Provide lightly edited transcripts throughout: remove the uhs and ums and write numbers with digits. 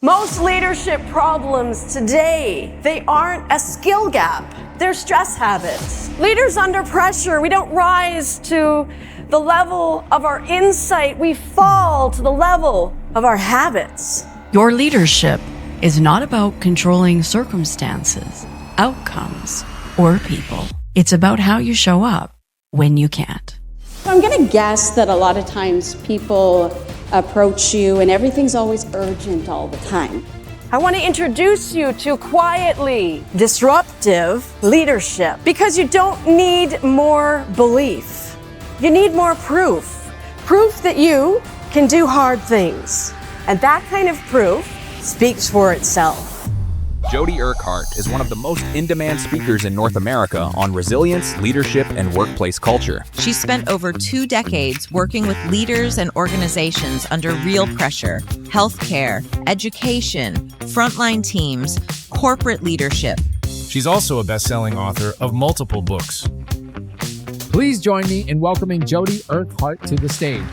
Most leadership problems today, they aren't a skill gap, they're stress habits. Leaders under pressure, we don't rise to the level of our insight, we fall to the level of our habits. Your leadership is not about controlling circumstances, outcomes, or people. It's about how you show up when you can't. I'm going to guess that a lot of times people approach you and everything's always urgent all the time. I want to introduce you to Quietly Disruptive Leadership because you don't need more belief. You need more proof. Proof that you can do hard things. And that kind of proof speaks for itself. Jody Urquhart is one of the most in-demand speakers in North America on resilience, leadership, and workplace culture. She spent over 2 decades working with leaders and organizations under real pressure: healthcare, education, frontline teams, corporate leadership. She's also a best-selling author of multiple books. Please join me in welcoming Jody Urquhart to the stage.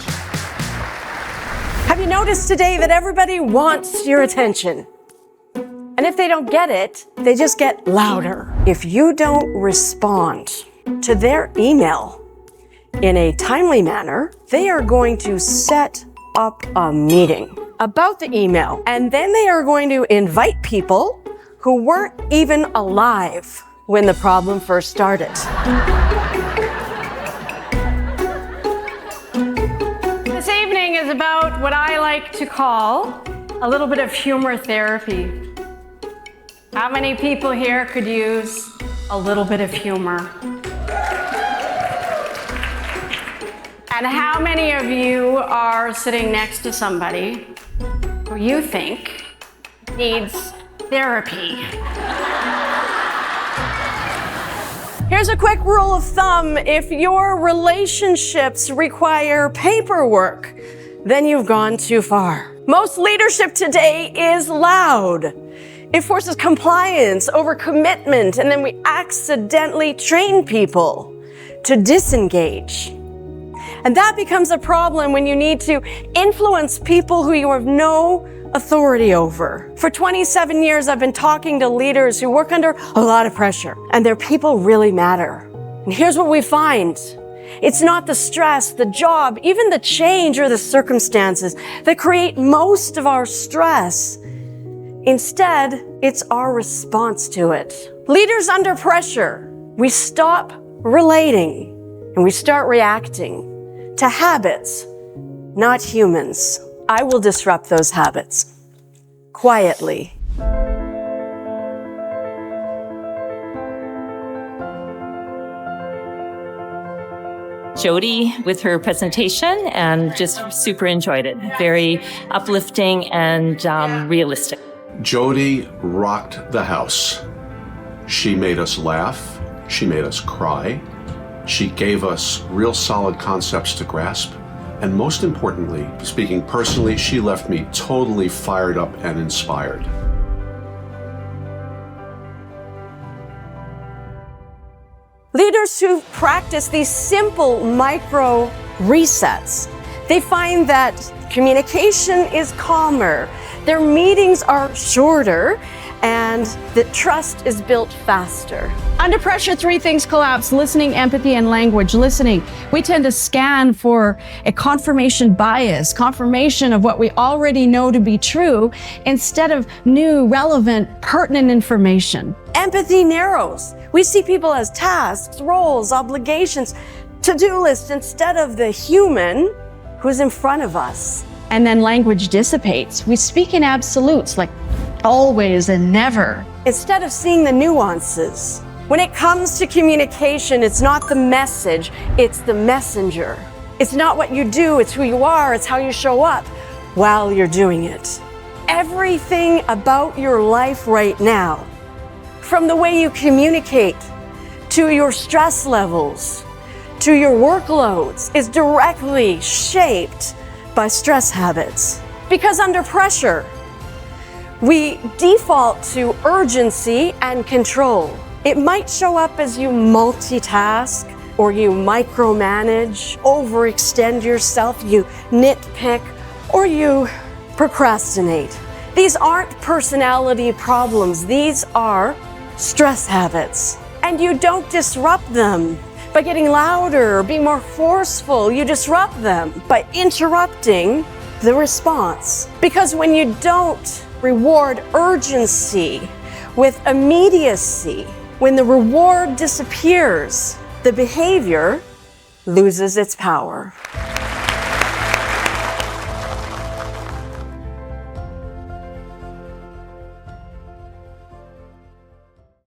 Have you noticed today that everybody wants your attention? And if they don't get it, they just get louder. If you don't respond to their email in a timely manner, they are going to set up a meeting about the email. And then they are going to invite people who weren't even alive when the problem first started. This evening is about what I like to call a little bit of humor therapy. How many people here could use a little bit of humor? And how many of you are sitting next to somebody who you think needs therapy? Here's a quick rule of thumb. If your relationships require paperwork, then you've gone too far. Most leadership today is loud. It forces compliance over commitment, and then we accidentally train people to disengage. And that becomes a problem when you need to influence people who you have no authority over. For 27 years, I've been talking to leaders who work under a lot of pressure, and their people really matter. And here's what we find. It's not the stress, the job, even the change or the circumstances that create most of our stress. Instead, it's our response to it. Leaders under pressure, we stop relating and we start reacting to habits, not humans. I will disrupt those habits quietly. Jody with her presentation and just super enjoyed it. Very uplifting and realistic. Jody rocked the house. She made us laugh. She made us cry. She gave us real solid concepts to grasp. And most importantly, speaking personally, she left me totally fired up and inspired. Leaders who practice these simple micro resets, they find that communication is calmer, their meetings are shorter, and that trust is built faster. Under pressure, 3 things collapse: listening, empathy, and language. Listening, we tend to scan for a confirmation bias, confirmation of what we already know to be true, instead of new, relevant, pertinent information. Empathy narrows. We see people as tasks, roles, obligations, to-do lists instead of the human who's in front of us. And then language dissipates. We speak in absolutes like always and never, instead of seeing the nuances. When it comes to communication, it's not the message, it's the messenger. It's not what you do, it's who you are, it's how you show up while you're doing it. Everything about your life right now, from the way you communicate, to your stress levels, to your workloads, is directly shaped by stress habits. Because under pressure, we default to urgency and control. It might show up as you multitask, or you micromanage, overextend yourself, you nitpick, or you procrastinate. These aren't personality problems. These are stress habits. And you don't disrupt them by getting louder or being more forceful. You disrupt them by interrupting the response. Because when you don't reward urgency with immediacy, when the reward disappears, the behavior loses its power.